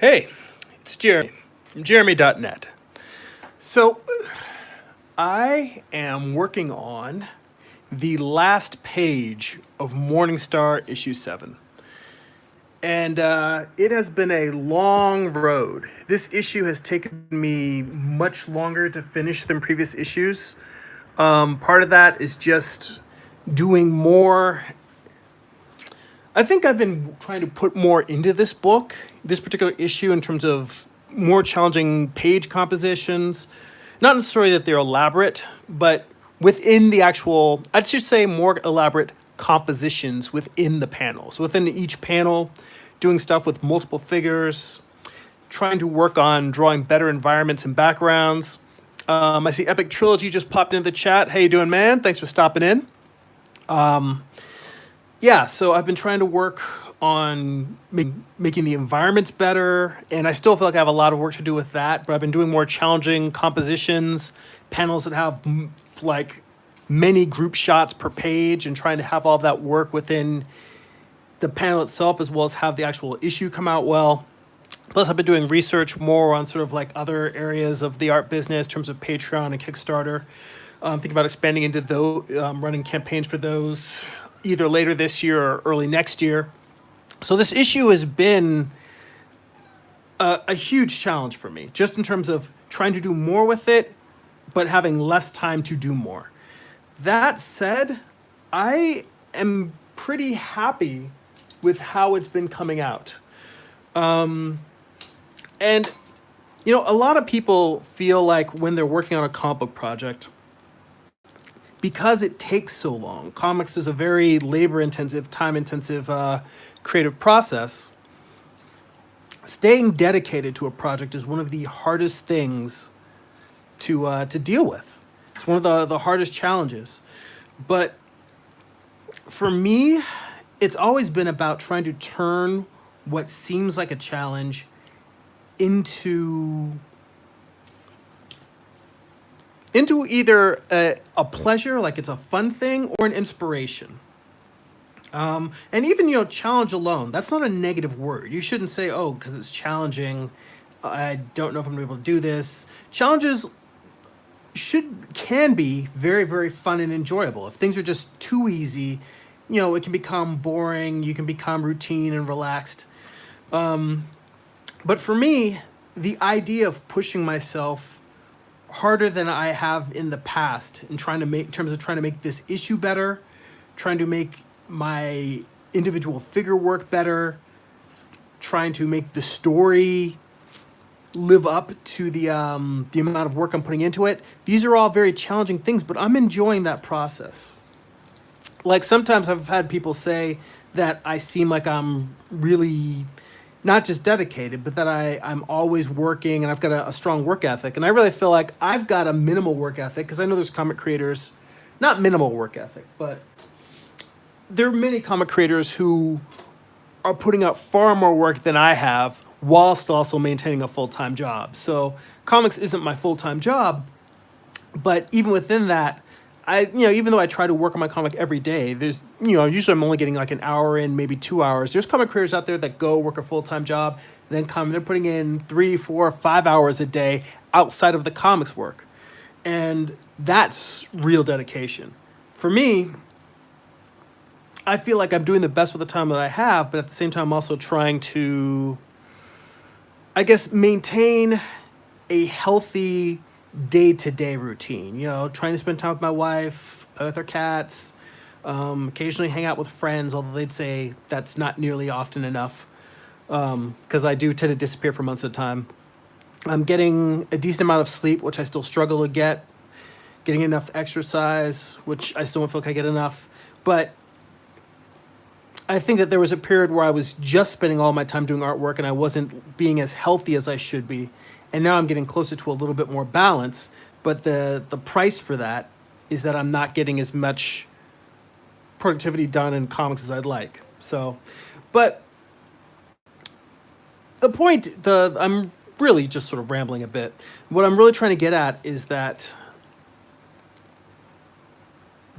Hey, it's Jeremy from Jeremy.net. So, I am working on the last page of Morningstar issue 7. And it has been a long road. This issue has taken me much longer to finish than previous issues. Part of that is just doing more. I think I've been trying to put more into this book, this particular issue, in terms of more challenging page compositions. Not necessarily that they're elaborate, but within the actual, I'd just say more elaborate compositions within the panels. Within each panel, doing stuff with multiple figures, trying to work on drawing better environments and backgrounds. I see Epic Trilogy just popped into the chat. How you doing, man? Thanks for stopping in. Yeah, so I've been trying to work on making the environments better, and I still feel like I have a lot of work to do with that, but I've been doing more challenging compositions, panels that have like many group shots per page, and trying to have all of that work within the panel itself, as well as have the actual issue come out well. Plus, I've been doing research more on sort of like other areas of the art business in terms of Patreon and Kickstarter. Thinking about expanding into those, running campaigns for those either later this year or early next year. So this issue has been a huge challenge for me, just in terms of trying to do more with it, but having less time to do more. That said, I am pretty happy with how it's been coming out. And, you know, a lot of people feel like when they're working on a comic book project, because it takes so long, comics is a very labor-intensive, time-intensive creative process. Staying dedicated to a project is one of the hardest things to deal with. It's one of the hardest challenges. But for me, it's always been about trying to turn what seems like a challenge into either a pleasure, like it's a fun thing, or an inspiration. And even, you know, challenge alone, that's not a negative word. You shouldn't say, oh, because it's challenging, I don't know if I'm gonna be able to do this. Challenges can be very, very fun and enjoyable. If things are just too easy, you know, it can become boring, you can become routine and relaxed. But for me, the idea of pushing myself harder than I have in the past in terms of trying to make this issue better, trying to make my individual figure work better, trying to make the story live up to the amount of work I'm putting into it. These are all very challenging things, but I'm enjoying that process. Like sometimes I've had people say that I seem like I'm really not just dedicated, but that I'm always working and I've got a strong work ethic. And I really feel like I've got a minimal work ethic, because I know there's comic creators, not minimal work ethic, but there are many comic creators who are putting out far more work than I have whilst also maintaining a full-time job. So comics isn't my full-time job, but even within that, even though I try to work on my comic every day, there's, usually I'm only getting like an hour in, maybe 2 hours. There's comic creators out there that go work a full-time job, then they're putting in 3, 4, 5 hours a day outside of the comics work. And that's real dedication. For me, I feel like I'm doing the best with the time that I have, but at the same time, I'm also trying to, I guess, maintain a healthy day-to-day routine, trying to spend time with my wife, play with our cats, occasionally hang out with friends, although they'd say that's not nearly often enough, because I do tend to disappear for months at a time. I'm getting a decent amount of sleep, which I still struggle to getting enough exercise, which I still don't feel like I get enough, but I think that there was a period where I was just spending all my time doing artwork and I wasn't being as healthy as I should be. And now I'm getting closer to a little bit more balance, but the price for that is that I'm not getting as much productivity done in comics as I'd like. So, but the point, I'm really just sort of rambling a bit. What I'm really trying to get at is that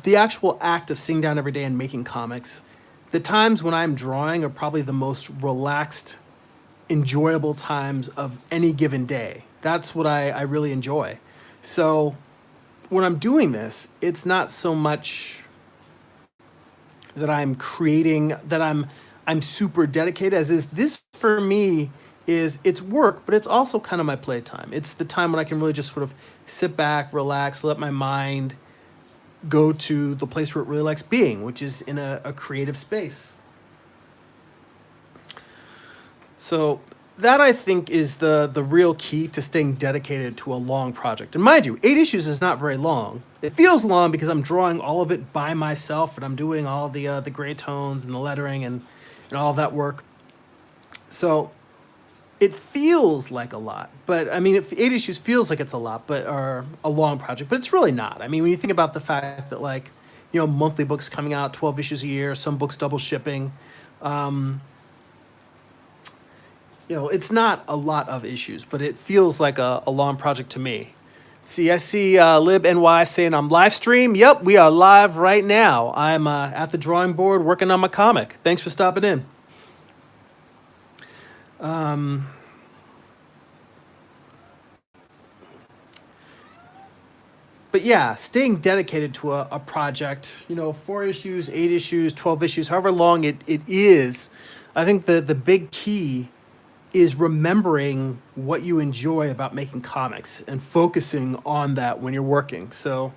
the actual act of sitting down every day and making comics, the times when I'm drawing are probably the most relaxed enjoyable times of any given day. That's what I really enjoy. So when I'm doing this, it's not so much that I'm creating, that I'm super dedicated, as is this for me is it's work, but it's also kind of my playtime. It's the time when I can really just sort of sit back, relax, let my mind go to the place where it really likes being, which is in a creative space. So that I think is the real key to staying dedicated to a long project. And mind you, 8 issues is not very long. It feels long because I'm drawing all of it by myself and I'm doing all the gray tones and the lettering and all of that work. So it feels like a lot, but I mean, if 8 issues feels like it's a lot, but or a long project, but it's really not. I mean, when you think about the fact that like, monthly books coming out, 12 issues a year, some books double shipping, it's not a lot of issues, but it feels like a long project to me. See, I see LibNY saying I'm live stream. Yep, we are live right now. I'm at the drawing board working on my comic. Thanks for stopping in. But yeah, staying dedicated to a project, 4 issues, 8 issues, 12 issues, however long it is, I think the big key is remembering what you enjoy about making comics and focusing on that when you're working. So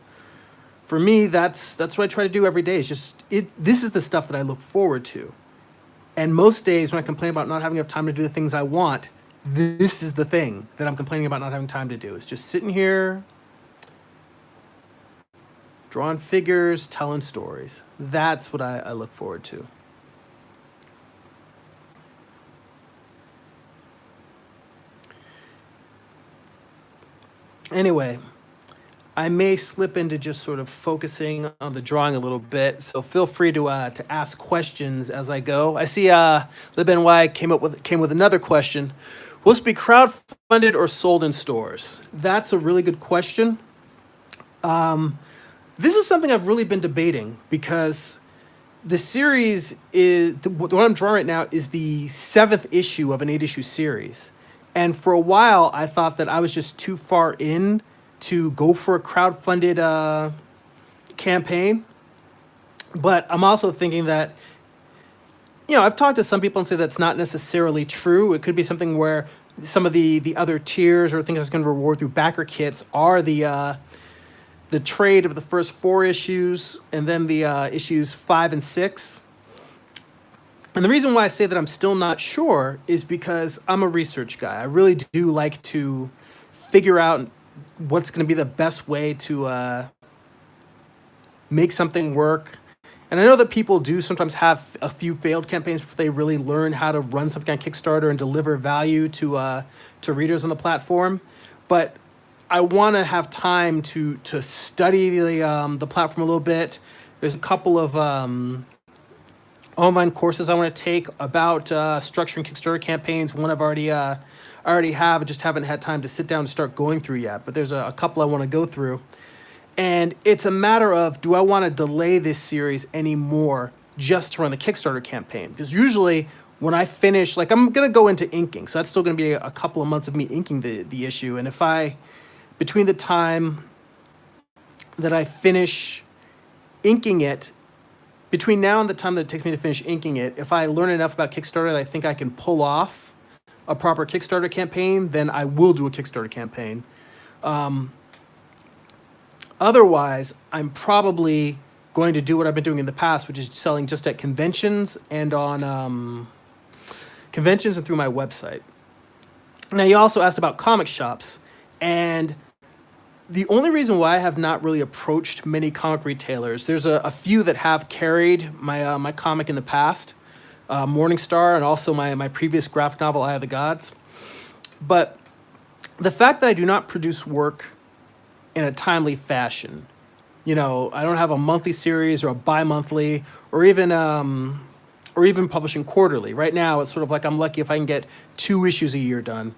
for me, that's what I try to do every day. It's just this is the stuff that I look forward to. And most days when I complain about not having enough time to do the things I want, this is the thing that I'm complaining about not having time to do. It's just sitting here, drawing figures, telling stories. That's what I look forward to. Anyway, I may slip into just sort of focusing on the drawing a little bit, so feel free to ask questions as I go. I see LibNY came with another question. Will this be crowdfunded or sold in stores? That's a really good question. This is something I've really been debating because the series is what I'm drawing right now is the 7th issue of an 8-issue series. And for a while, I thought that I was just too far in to go for a crowdfunded campaign. But I'm also thinking that, I've talked to some people and say that's not necessarily true. It could be something where some of the other tiers or things that's going to reward through backer kits are the trade of the first 4 issues and then the issues 5 and 6. And the reason why I say that I'm still not sure is because I'm a research guy. I really do like to figure out what's going to be the best way to make something work. And I know that people do sometimes have a few failed campaigns before they really learn how to run something on Kickstarter and deliver value to readers on the platform. But I want to have time to study the platform a little bit. There's a couple of online courses I want to take about structuring Kickstarter campaigns. One I already have, I just haven't had time to sit down and start going through yet. But there's a couple I want to go through. And it's a matter of, do I want to delay this series anymore just to run the Kickstarter campaign? Because usually when I finish, like I'm going to go into inking. So that's still going to be a couple of months of me inking the issue. And between the time that I finish inking it, between now and the time that it takes me to finish inking it, if I learn enough about Kickstarter that I think I can pull off a proper Kickstarter campaign, then I will do a Kickstarter campaign. Otherwise, I'm probably going to do what I've been doing in the past, which is selling just at conventions and on conventions and through my website. Now, you also asked about comic shops, and the only reason why I have not really approached many comic retailers, there's a few that have carried my comic in the past, Morningstar, and also my previous graphic novel, Eye of the Gods. But the fact that I do not produce work in a timely fashion, I don't have a monthly series or a bi-monthly or even publishing quarterly. Right now, it's sort of like I'm lucky if I can get 2 issues a year done.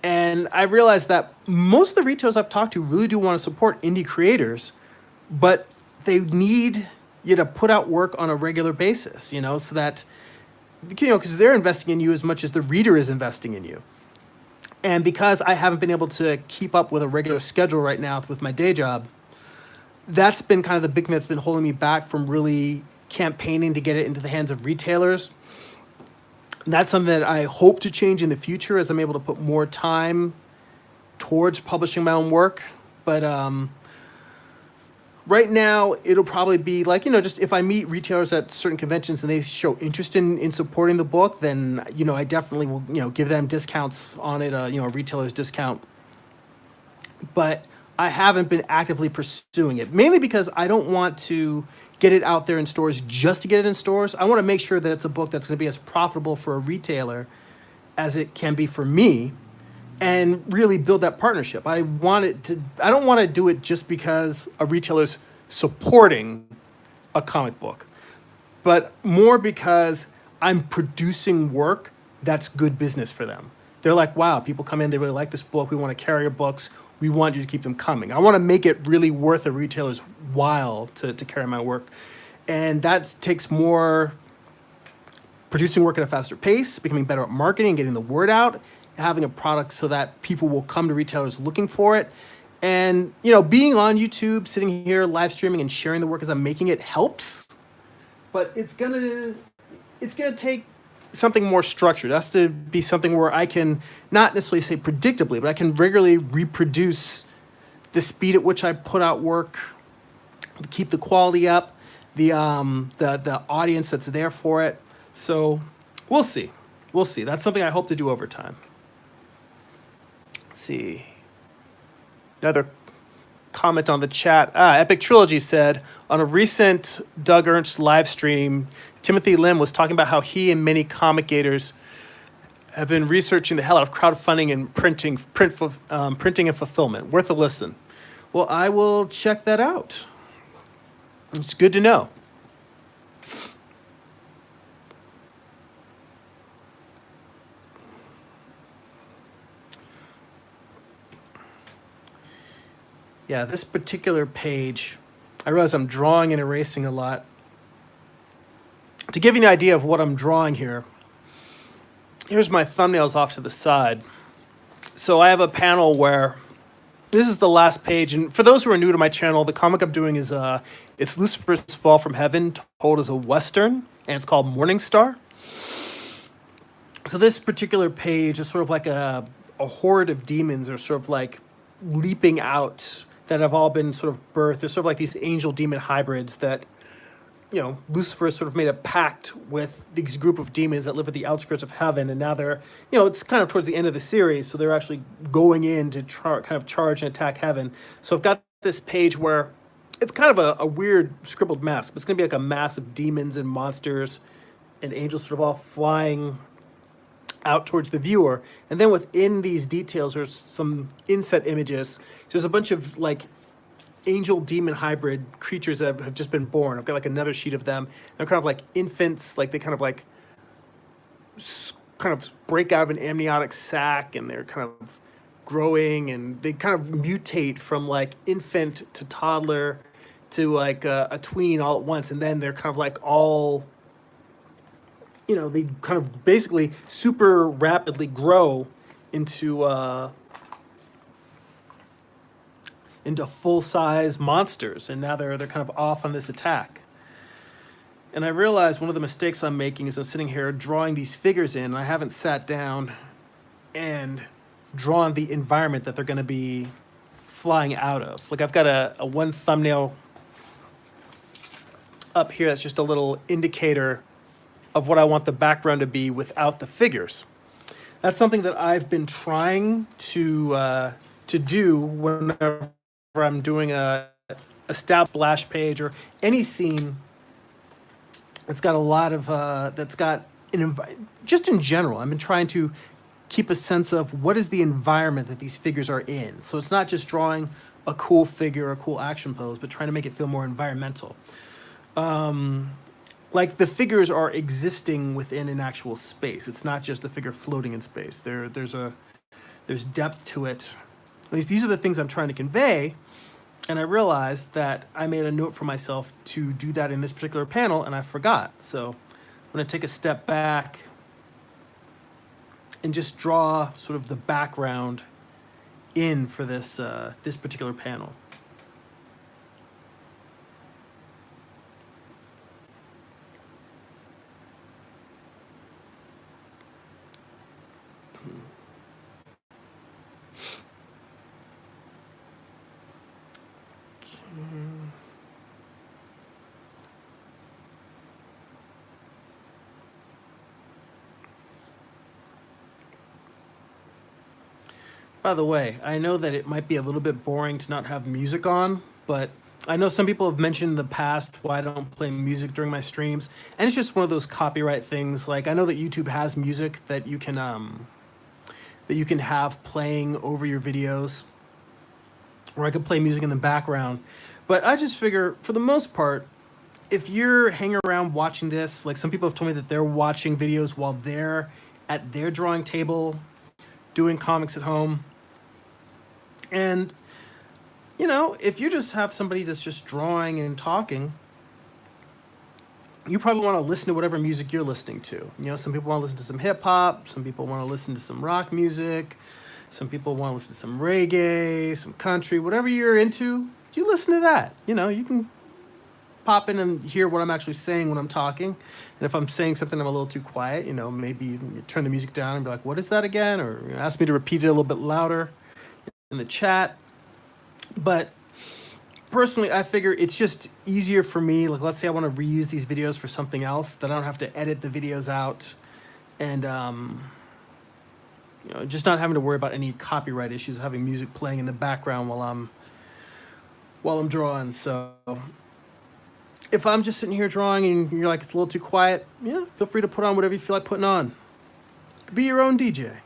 And I realized that most of the retailers I've talked to really do want to support indie creators, but they need you to put out work on a regular basis, so that because they're investing in you as much as the reader is investing in you. And because I haven't been able to keep up with a regular schedule right now with my day job, that's been kind of the big thing that's been holding me back from really campaigning to get it into the hands of retailers. And that's something that I hope to change in the future as I'm able to put more time towards publishing my own work. But right now, it'll probably be like, just if I meet retailers at certain conventions and they show interest in supporting the book, then, I definitely will, give them discounts on it, a retailer's discount. But I haven't been actively pursuing it, mainly because I don't want to get it out there in stores just to get it in stores. I want to make sure that it's a book that's going to be as profitable for a retailer as it can be for me, and really build that partnership. I don't want to do it just because a retailer's supporting a comic book, but more because I'm producing work that's good business for them. They're like, wow, people come in, they really like this book, we want to carry your books, we want you to keep them coming. I want to make it really worth a retailer's while to carry my work. And that takes more producing work at a faster pace, becoming better at marketing, getting the word out, having a product so that people will come to retailers looking for it. And, being on YouTube, sitting here, live streaming and sharing the work as I'm making it helps. But it's gonna take something more structured. It has to be something where I can not necessarily say predictably, but I can regularly reproduce the speed at which I put out work, keep the quality up, the audience that's there for it. So we'll see. That's something I hope to do over time. Let's see. Another comment on the chat. Epic Trilogy said, on a recent Doug Ernst live stream, Timothy Lim was talking about how he and many comic-gators have been researching the hell out of crowdfunding and printing and fulfillment. Worth a listen. Well, I will check that out. It's good to know. Yeah, this particular page, I realize I'm drawing and erasing a lot. To give you an idea of what I'm drawing here, here's my thumbnails off to the side. So I have a panel where this is the last page. And for those who are new to my channel, the comic I'm doing is it's Lucifer's Fall from Heaven, told as a Western, and it's called Morning Star. So this particular page is sort of like a horde of demons are sort of like leaping out that have all been sort of birthed. They're sort of like these angel demon hybrids that, Lucifer sort of made a pact with these group of demons that live at the outskirts of heaven. And now they're, it's kind of towards the end of the series. So they're actually going in to kind of charge and attack heaven. So I've got this page where it's kind of a weird scribbled mess. But it's going to be like a mass of demons and monsters and angels sort of all flying out towards the viewer. And then within these details, there's some inset images. There's a bunch of like angel demon hybrid creatures that have just been born. I've got like another sheet of them. They're kind of like infants, like they kind of break out of an amniotic sac and they're kind of growing and they kind of mutate from like infant to toddler to like a tween all at once. And then they're kind of like all, they kind of basically super rapidly grow into full-size monsters, and now they're kind of off on this attack. And I realized one of the mistakes I'm making is I'm sitting here drawing these figures in, and I haven't sat down and drawn the environment that they're going to be flying out of. Like I've got a one thumbnail up here that's just a little indicator of what I want the background to be without the figures. That's something that I've been trying to do whenever I'm doing a splash page or any scene that's got a lot of just in general. I've been trying to keep a sense of what is the environment that these figures are in. So it's not just drawing a cool figure or a cool action pose, but trying to make it feel more environmental. Like the figures are existing within an actual space. It's not just a figure floating in space. There's depth to it. At least these are the things I'm trying to convey. And I realized that I made a note for myself to do that in this particular panel, and I forgot. So going to take a step back and just draw sort of the background in for this this particular panel. By the way, I know that it might be a little bit boring to not have music on, but I know some people have mentioned in the past why I don't play music during my streams, and it's just one of those copyright things. Like, I know that YouTube has music that you can have playing over your videos, or I could play music in the background. But I just figure, for the most part, if you're hanging around watching this, like some people have told me that they're watching videos while they're at their drawing table, doing comics at home. And, you know, if you just have somebody that's just drawing and talking, you probably want to listen to whatever music you're listening to. You know, some people want to listen to some hip hop, some people want to listen to some rock music, some people want to listen to some reggae, some country, whatever you're into, you listen to that. You know, you can pop in and hear what I'm actually saying when I'm talking. And if I'm saying something I'm a little too quiet, you know, maybe you turn the music down and be like, what is that again? Or ask me to repeat it a little bit louder in the chat. But personally, I figure it's just easier for me. Like, let's say I want to reuse these videos for something else, that I don't have to edit the videos out and, you know, just not having to worry about any copyright issues of having music playing in the background while I'm drawing. So if I'm just sitting here drawing and you're like, it's a little too quiet, yeah, feel free to put on whatever you feel like putting on. Be your own DJ.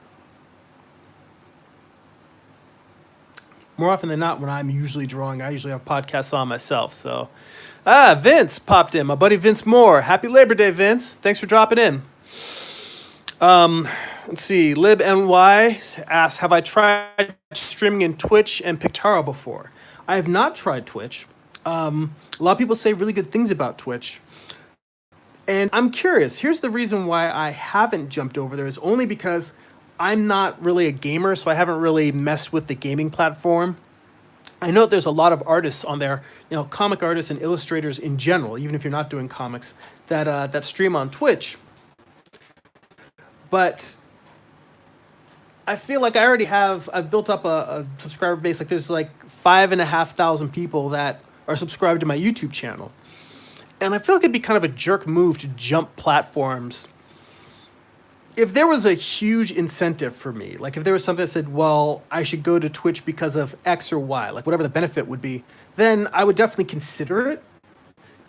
More often than not, when I'm usually drawing, I usually have podcasts on myself. So, Vince popped in. My buddy Vince Moore. Happy Labor Day, Vince. Thanks for dropping in. Let's see. LibNY asks, have I tried streaming in Twitch and Pictaro before? I have not tried Twitch. A lot of people say really good things about Twitch. And I'm curious. Here's the reason why I haven't jumped over there is only because I'm not really a gamer, so I haven't really messed with the gaming platform. I know there's a lot of artists on there, you know, comic artists and illustrators in general, even if you're not doing comics, that stream on Twitch. But I feel like I've built up a subscriber base. Like, there's like 5,500 people that are subscribed to my YouTube channel. And I feel like it'd be kind of a jerk move to jump platforms. If there was a huge incentive for me, like if there was something that said, well, I should go to Twitch because of X or Y, like whatever the benefit would be, then I would definitely consider it.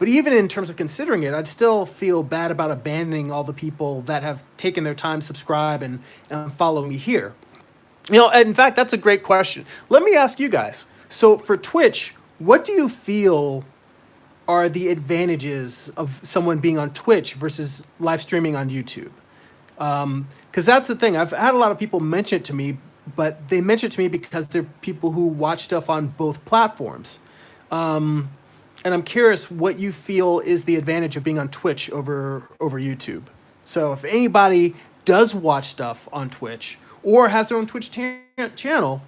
But even in terms of considering it, I'd still feel bad about abandoning all the people that have taken their time to subscribe and follow me here. You know, in fact, that's a great question. Let me ask you guys. So for Twitch, what do you feel are the advantages of someone being on Twitch versus live streaming on YouTube? Because that's the thing. I've had a lot of people mention it to me, but they mention it to me because they're people who watch stuff on both platforms. And I'm curious what you feel is the advantage of being on Twitch over YouTube. So if anybody does watch stuff on Twitch or has their own Twitch channel,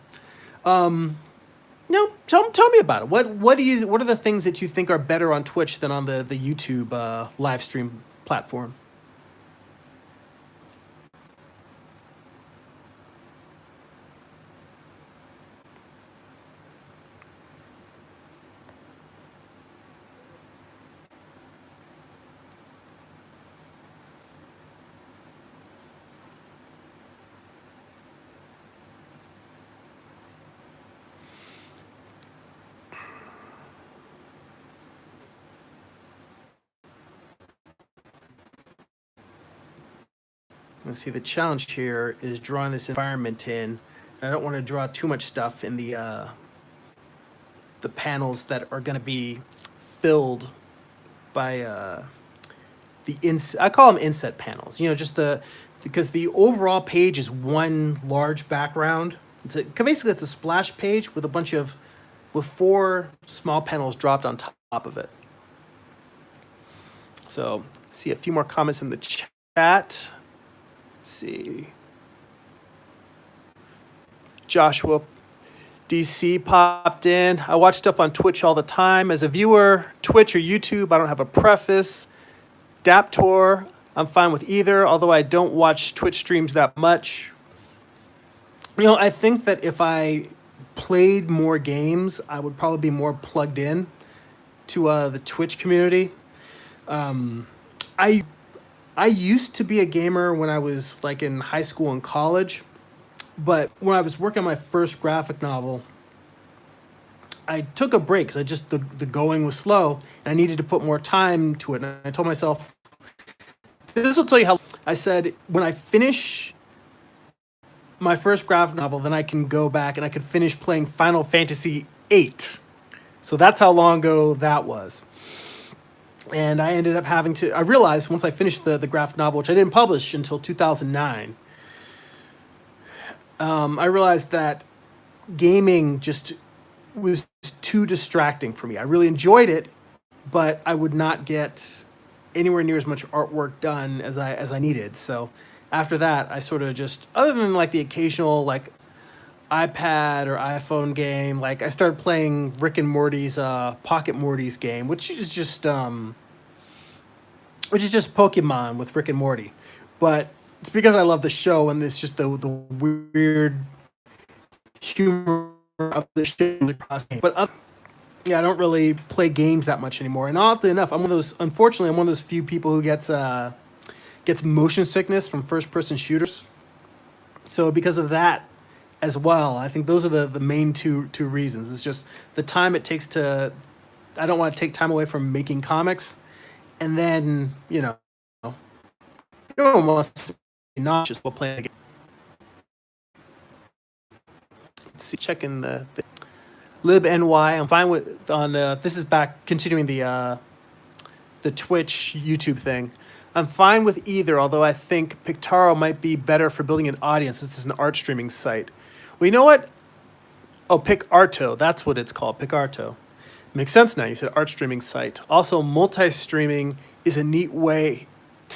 you know, tell me about it. What are the things that you think are better on Twitch than on the YouTube live stream platform? Let's see, the challenge here is drawing this environment in. I don't want to draw too much stuff in the panels that are going to be filled by I call them inset panels. You know, just because the overall page is one large background. Basically it's a splash page with with 4 small panels dropped on top of it. So See a few more comments in the chat. Let's see. Joshua DC popped in. I watch stuff on Twitch all the time. As a viewer, Twitch or YouTube, I don't have a preface. Daptor, I'm fine with either, although I don't watch Twitch streams that much. I think that if I played more games, I would probably be more plugged in to the Twitch community. I used to be a gamer when I was like in high school and college, but when I was working on my first graphic novel, I took a break because the going was slow and I needed to put more time to it. And I told myself, this will tell you how. I said, when I finish my first graphic novel, then I can go back and I could finish playing Final Fantasy VIII. So that's how long ago that was. And I ended up I realized once I finished the graphic novel, which I didn't publish until 2009, I realized that gaming just was too distracting for me. I really enjoyed it, but I would not get anywhere near as much artwork done as I needed. So after that, I sort of just, other than like the occasional like iPad or iPhone game, like I started playing Rick and Morty's Pocket Morty's game, which is just Pokemon with Rick and Morty. But it's because I love the show and it's just the weird humor of the show. But yeah, I don't really play games that much anymore. And oddly enough, unfortunately, I'm one of those few people who gets motion sickness from first-person shooters. So because of that as well, I think those are the main two reasons. It's just the time it takes I don't want to take time away from making comics. And then, everyone wants to be not just while playing a game. Let's see, checking the LibNY. I'm fine with this is back continuing the Twitch YouTube thing. I'm fine with either, although I think Pictaro might be better for building an audience. This is an art streaming site. Well, you know what? Oh, PicArto. That's what it's called, PicArto. Makes sense now. You said art streaming site. Also, multi-streaming is a neat way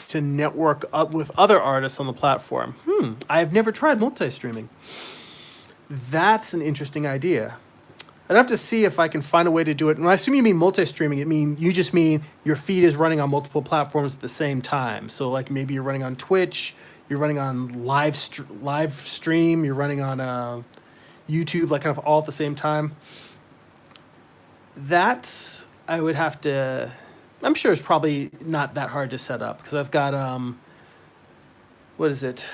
to network up with other artists on the platform. I have never tried multi-streaming. That's an interesting idea. I'd have to see if I can find a way to do it. And I assume you mean multi-streaming. You just mean your feed is running on multiple platforms at the same time. So like maybe you're running on Twitch, you're running on live stream, you're running on YouTube, like kind of all at the same time. That I would have to. I'm sure it's probably not that hard to set up because I've got what is it?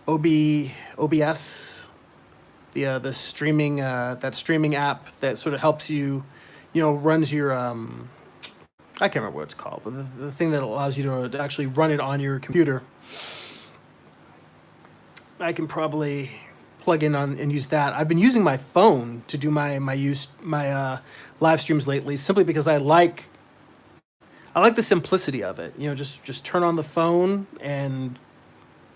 OBS. The streaming that streaming app that sort of helps you, runs your I can't remember what it's called, but the thing that allows you to actually run it on your computer. I can probably plug in on and use that. I've been using my phone to do my live streams lately, simply because I like the simplicity of it. Just turn on the phone and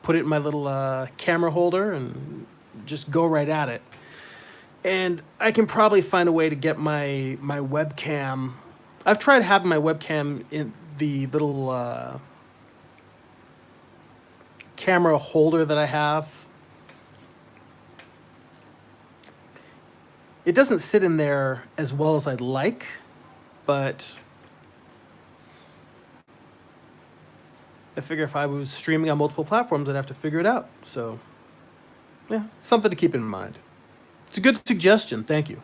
put it in my little camera holder and just go right at it. And I can probably find a way to get my webcam. I've tried having my webcam in the little camera holder that I have. It doesn't sit in there as well as I'd like, but I figure if I was streaming on multiple platforms, I'd have to figure it out. So yeah, something to keep in mind. It's a good suggestion. Thank you.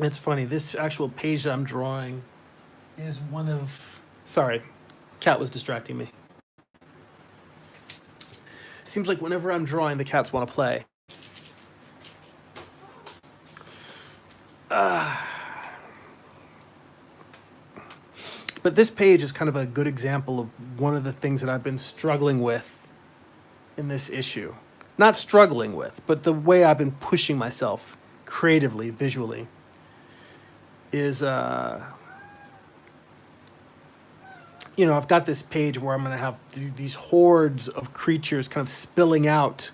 It's funny. This actual page that I'm drawing is one of... Sorry, cat was distracting me. Seems like whenever I'm drawing, the cats want to play. But this page is kind of a good example of one of the things that I've been struggling with in this issue. Not struggling with, but the way I've been pushing myself creatively, visually, is I've got this page where I'm going to have these hordes of creatures kind of spilling out.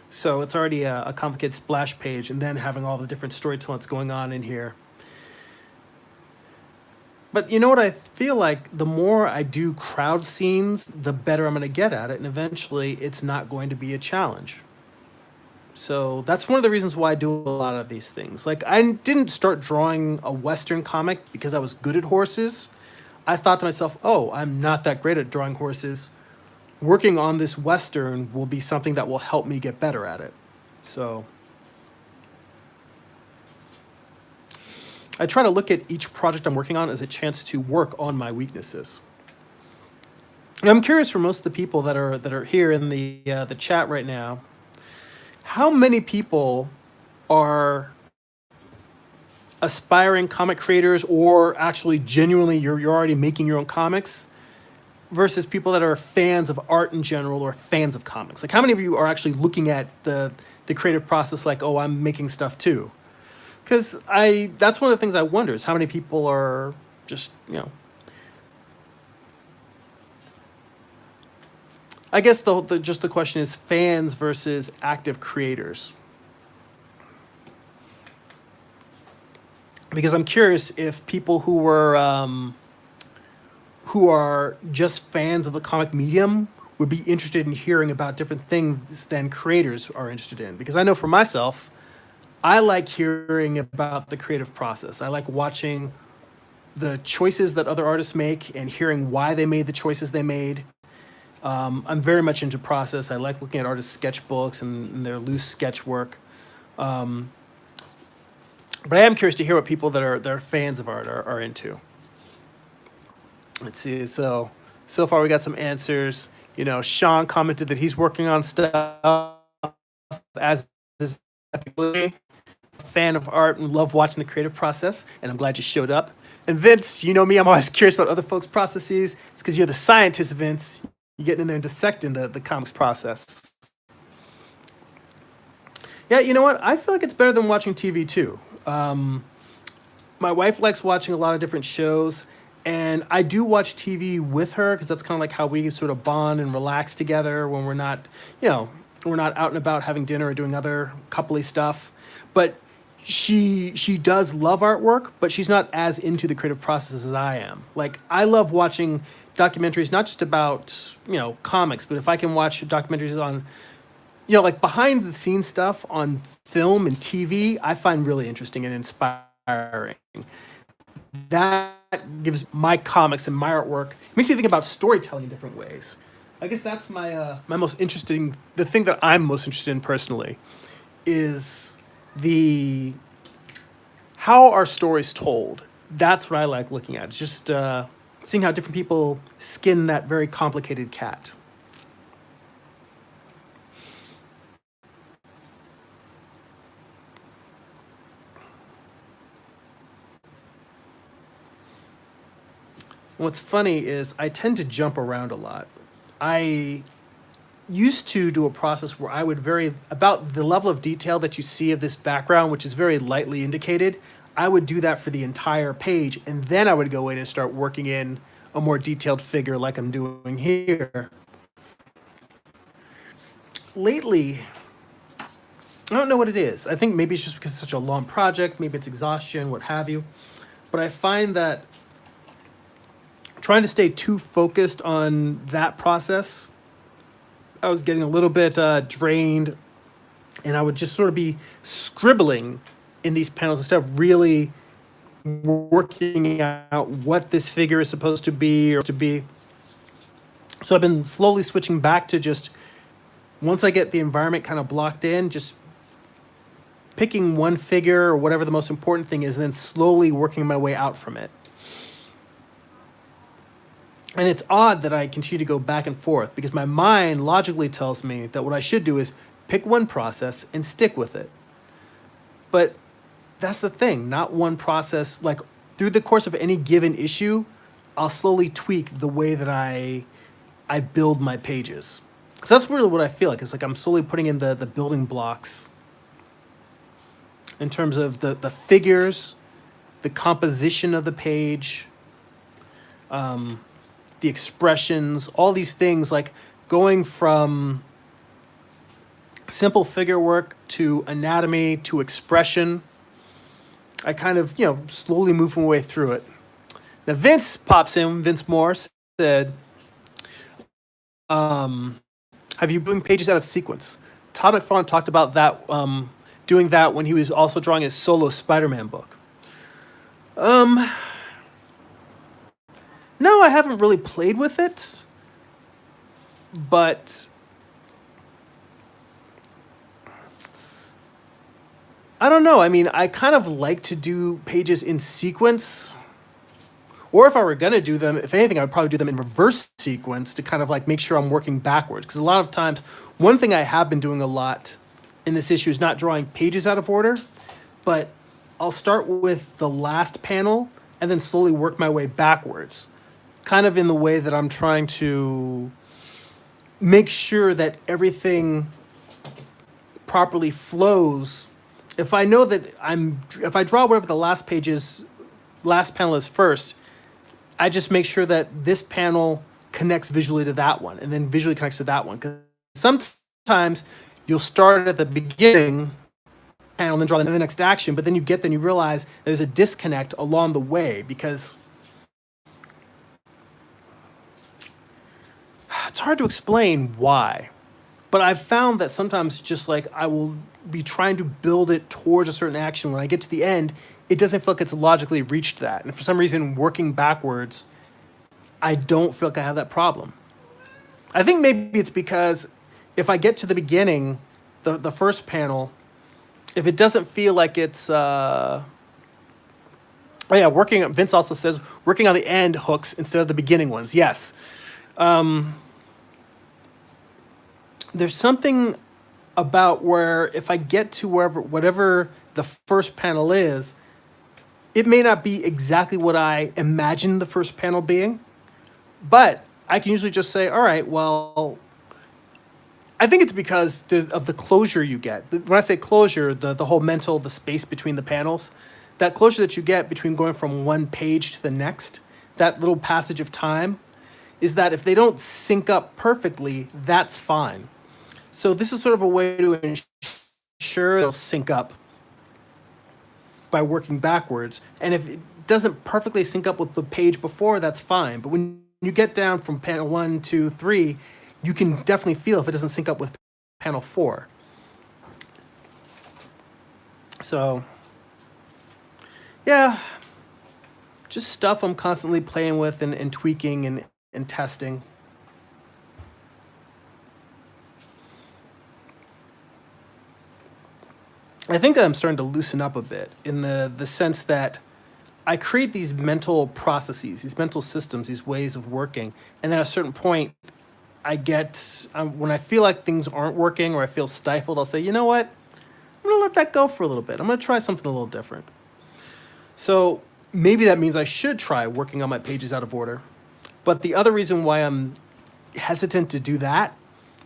So it's already a complicated splash page, and then having all the different storytelling that's going on in here. But you know what? I feel like the more I do crowd scenes, the better I'm going to get at it, and eventually it's not going to be a challenge. So that's one of the reasons why I do a lot of these things. Like, I didn't start drawing a Western comic because I was good at horses. I thought to myself, oh, I'm not that great at drawing horses. Working on this Western will be something that will help me get better at it. So I try to look at each project I'm working on as a chance to work on my weaknesses. And I'm curious, for most of the people that are here in the chat right now, how many people are aspiring comic creators, or actually genuinely you're already making your own comics, versus people that are fans of art in general or fans of comics? Like, how many of you are actually looking at the creative process like, oh, I'm making stuff too? Because that's one of the things I wonder, is how many people are just, I guess the question is fans versus active creators. Because I'm curious if people who are just fans of the comic medium would be interested in hearing about different things than creators are interested in. Because I know for myself, I like hearing about the creative process. I like watching the choices that other artists make and hearing why they made the choices they made. I'm very much into process. I like looking at artists' sketchbooks and their loose sketch work. But I am curious to hear what people that are fans of art are into. Let's see. So far we got some answers. Sean commented that he's working on stuff as is a fan of art and love watching the creative process, and I'm glad you showed up. And Vince, you know me, I'm always curious about other folks' processes. It's because you're the scientist, Vince. You're getting in there and dissecting the comics process. Yeah, you know what? I feel like it's better than watching TV too. My wife likes watching a lot of different shows, and I do watch TV with her because that's kind of like how we sort of bond and relax together when we're not out and about having dinner or doing other coupley stuff. But she does love artwork, but she's not as into the creative process as I am. Like, I love watching documentaries, not just about, comics, but if I can watch documentaries on, like behind the scenes stuff on film and TV, I find really interesting and inspiring. That gives my comics and my artwork, makes me think about storytelling in different ways. I guess that's my most interesting, the thing that I'm most interested in personally is how are stories told. That's what I like looking at. It's just seeing how different people skin that very complicated cat. What's funny is I tend to jump around a lot. I used to do a process where I would vary about the level of detail that you see of this background, which is very lightly indicated. I would do that for the entire page, and then I would go in and start working in a more detailed figure like I'm doing here. Lately, I don't know what it is. I think maybe it's just because it's such a long project, maybe it's exhaustion, what have you. But I find that trying to stay too focused on that process, I was getting a little bit drained, and I would just sort of be scribbling in these panels instead of really working out what this figure is supposed to be or to be. So I've been slowly switching back to just, once I get the environment kind of blocked in, just picking one figure or whatever the most important thing is, and then slowly working my way out from it. And it's odd that I continue to go back and forth because my mind logically tells me that what I should do is pick one process and stick with it. But that's the thing, not one process. Like, through the course of any given issue, I'll slowly tweak the way that I build my pages. Because that's really what I feel like. It's like I'm slowly putting in the building blocks in terms of the figures, the composition of the page, the expressions, all these things, like going from simple figure work to anatomy to expression. I kind of, slowly move my way through it. Now Vince pops in, Vince Morse said, have you doing pages out of sequence? Todd McFarlane talked about that, doing that when he was also drawing his solo Spider-Man book. No, I haven't really played with it, but I don't know. I mean, I kind of like to do pages in sequence. Or if I were going to do them, if anything, I would probably do them in reverse sequence to kind of like make sure I'm working backwards. Because a lot of times, one thing I have been doing a lot in this issue is not drawing pages out of order, but I'll start with the last panel and then slowly work my way backwards. Kind of in the way that I'm trying to make sure that everything properly flows. If I know that if I draw whatever the last panel is first, I just make sure that this panel connects visually to that one and then visually connects to that one. Because sometimes you'll start at the beginning panel and then draw the next action, but then you realize there's a disconnect along the way because it's hard to explain why. But I've found that sometimes just like I will be trying to build it towards a certain action. When I get to the end, it doesn't feel like it's logically reached that. And for some reason, working backwards, I don't feel like I have that problem. I think maybe it's because if I get to the beginning, the first panel, if it doesn't feel like it's... Vince also says, working on the end hooks instead of the beginning ones. Yes. There's something about where if I get to whatever the first panel is, it may not be exactly what I imagined the first panel being, but I can usually just say, all right, well, I think it's because of the closure you get. When I say closure, the whole the space between the panels, that closure that you get between going from one page to the next, that little passage of time, is that if they don't sync up perfectly, that's fine. So this is sort of a way to ensure they'll sync up by working backwards. And if it doesn't perfectly sync up with the page before, that's fine. But when you get down from panel 1, 2, 3, you can definitely feel if it doesn't sync up with panel 4. So, yeah, just stuff I'm constantly playing with and tweaking and testing. I think I'm starting to loosen up a bit in the sense that I create these mental processes, these mental systems, these ways of working. And then at a certain point, when I feel like things aren't working or I feel stifled, I'll say, you know what? I'm going to let that go for a little bit. I'm going to try something a little different. So maybe that means I should try working on my pages out of order. But the other reason why I'm hesitant to do that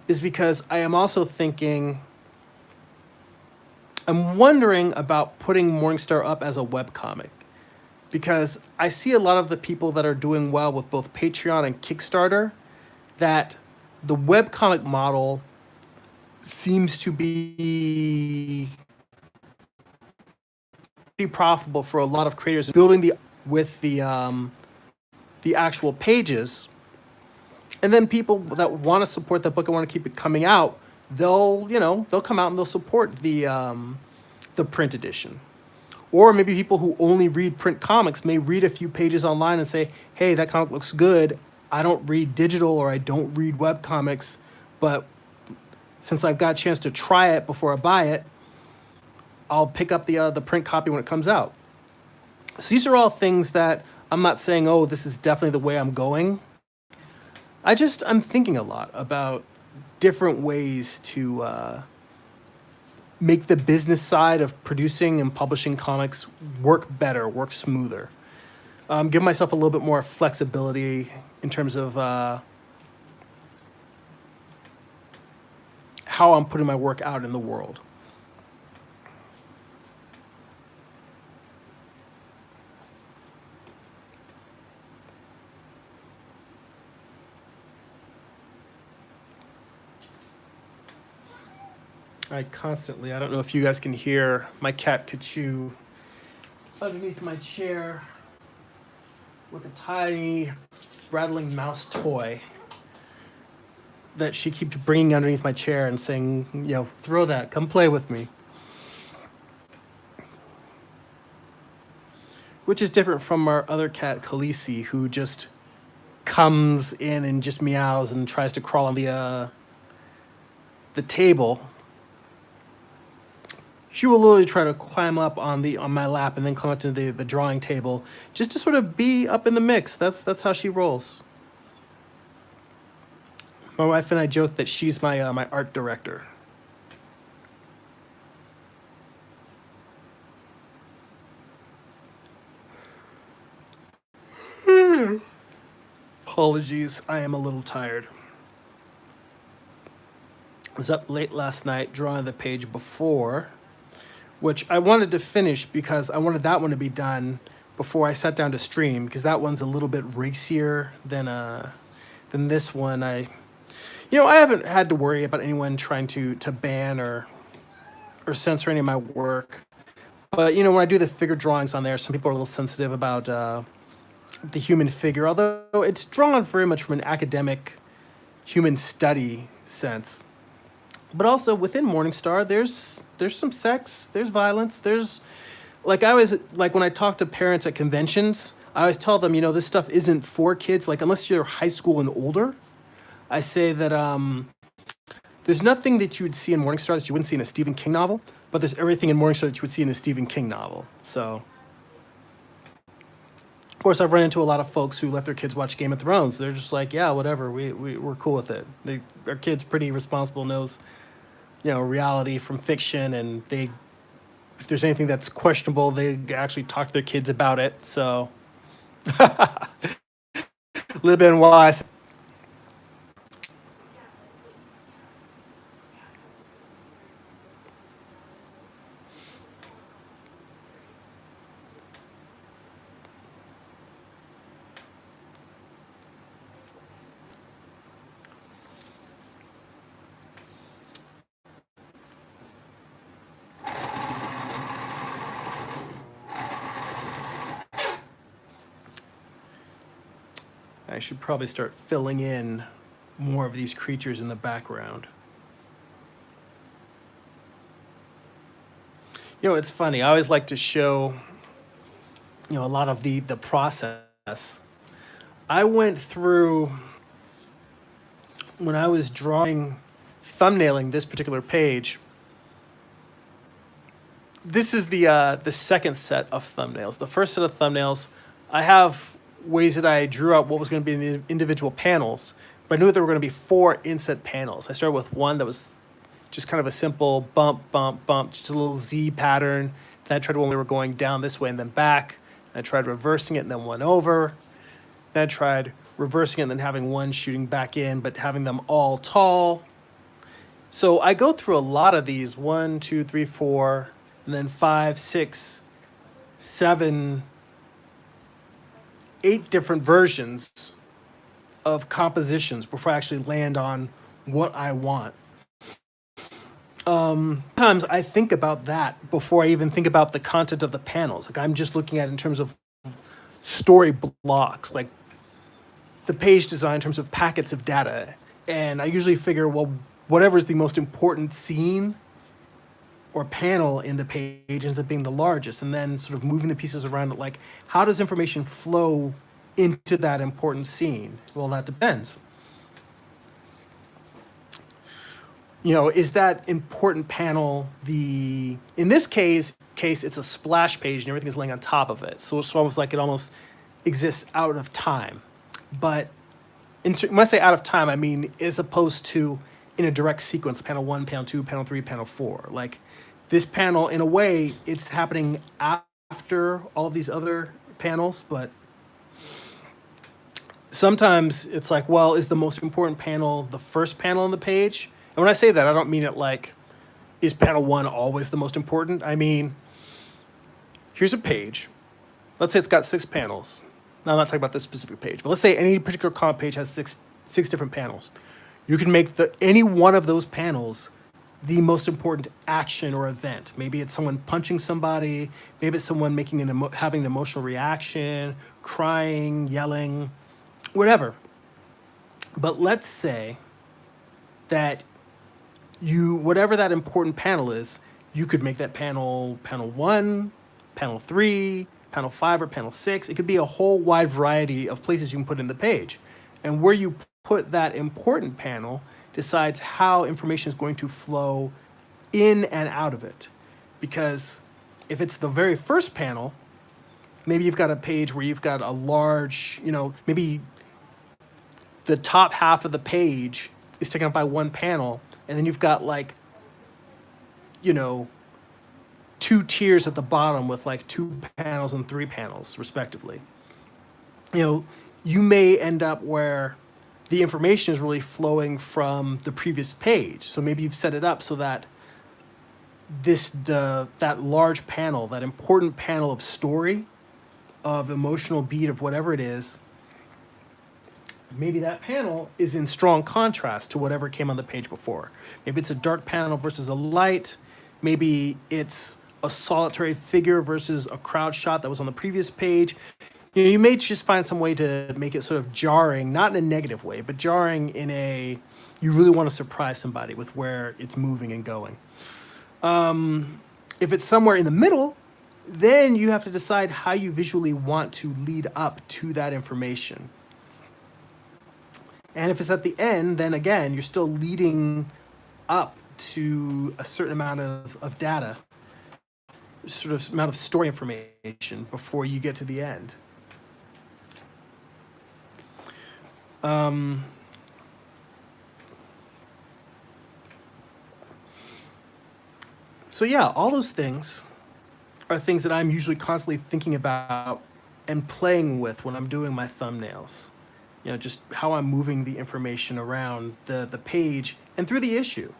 is because I am also I'm wondering about putting Morningstar up as a webcomic, because I see a lot of the people that are doing well with both Patreon and Kickstarter that the webcomic model seems to be pretty profitable for a lot of creators building with the actual pages. And then people that want to support the book and want to keep it coming out, they'll come out and they'll support the print edition. Or maybe people who only read print comics may read a few pages online and say, hey, that comic looks good. I don't read digital or I don't read webcomics, but since I've got a chance to try it before I buy it, I'll pick up the print copy when it comes out. So these are all things that I'm not saying, oh, this is definitely the way I'm going. I'm thinking a lot about different ways to make the business side of producing and publishing comics work better, work smoother. Give myself a little bit more flexibility in terms of how I'm putting my work out in the world. I don't know if you guys can hear my cat Kachu underneath my chair with a tiny rattling mouse toy that she keeps bringing underneath my chair and saying, throw that, come play with me. Which is different from our other cat, Khaleesi, who just comes in and just meows and tries to crawl on the table. She will literally try to climb up on my lap and then climb up to the drawing table just to sort of be up in the mix. That's how she rolls. My wife and I joke that she's my art director. Apologies, I am a little tired. I was up late last night drawing the page before, which I wanted to finish because I wanted that one to be done before I sat down to stream, because that one's a little bit racier than this one. I haven't had to worry about anyone trying to ban or censor any of my work. But when I do the figure drawings on there, some people are a little sensitive about the human figure, although it's drawn very much from an academic human study sense. But also within Morningstar, there's some sex, there's violence, there's I always when I talk to parents at conventions, I always tell them, this stuff isn't for kids, unless you're high school and older. I say that there's nothing that you would see in Morningstar that you wouldn't see in a Stephen King novel, but there's everything in Morningstar that you would see in a Stephen King novel. So, of course, I've run into a lot of folks who let their kids watch Game of Thrones. They're just like, yeah, whatever, we're cool with it. Our kid's pretty responsible, knows, reality from fiction, and if there's anything that's questionable, they actually talk to their kids about it. So, a little bit wise. I should probably start filling in more of these creatures in the background. It's funny. I always like to show, a lot of the process. I went through, when I was thumbnailing this particular page, this is the second set of thumbnails. The first set of thumbnails, I have ways that I drew out what was going to be in the individual panels, but I knew that there were going to be 4 inset panels. I started with one that was just kind of a simple bump, bump, bump, just a little Z pattern. Then I tried when we were going down this way and then back. And I tried reversing it and then one over. Then I tried reversing it and then having one shooting back in, but having them all tall. So I go through a lot of these, 1, 2, 3, 4, and then 5, 6, 7, 8 different versions of compositions before I actually land on what I want. Sometimes I think about that before I even think about the content of the panels. I'm just looking at it in terms of story blocks, like the page design in terms of packets of data. And I usually figure, well, whatever is the most important scene or panel in the page ends up being the largest, and then sort of moving the pieces around it, how does information flow into that important scene? Well, that depends. Is that important panel in this case it's a splash page and everything is laying on top of it, so it's almost like it almost exists out of time. But when I say out of time, I mean as opposed to in a direct sequence, panel 1, panel 2, panel 3, panel 4. This panel, in a way, it's happening after all of these other panels, but sometimes it's well, is the most important panel the first panel on the page? And when I say that, I don't mean it is panel 1 always the most important? I mean, here's a page. Let's say it's got 6 panels. Now, I'm not talking about this specific page, but let's say any particular comic page has six different panels. You can make any one of those panels the most important action or event. Maybe it's someone punching somebody, maybe it's someone making having an emotional reaction, crying, yelling, whatever. But let's say that whatever that important panel is, you could make that panel 1, panel 3, panel 5, or panel 6. It could be a whole wide variety of places you can put in the page. And where you put that important panel decides how information is going to flow in and out of it. Because if it's the very first panel, maybe you've got a page where you've got a large, maybe the top half of the page is taken up by one panel, and then you've got like, 2 tiers at the bottom with like 2 panels and 3 panels respectively. You may end up where the information is really flowing from the previous page. So maybe you've set it up so that that large panel, that important panel of story, of emotional beat, of whatever it is, maybe that panel is in strong contrast to whatever came on the page before. Maybe it's a dark panel versus a light. Maybe it's a solitary figure versus a crowd shot that was on the previous page. You may just find some way to make it sort of jarring, not in a negative way, but jarring in you really want to surprise somebody with where it's moving and going. If it's somewhere in the middle, then you have to decide how you visually want to lead up to that information. And if it's at the end, then again, you're still leading up to a certain amount of data, sort of amount of story information before you get to the end. So yeah, all those things are things that I'm usually constantly thinking about and playing with when I'm doing my thumbnails. Just how I'm moving the information around the page and through the issue.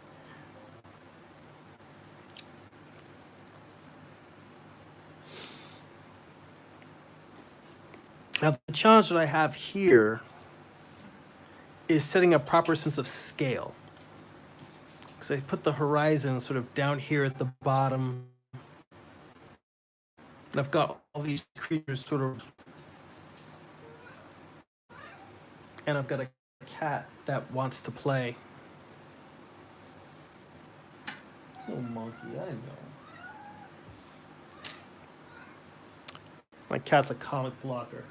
Now, the challenge that I have here is setting a proper sense of scale. Because I put the horizon sort of down here at the bottom. And I've got all these creatures sort of... And I've got a cat that wants to play. Oh, monkey, I know. My cat's a comic blocker.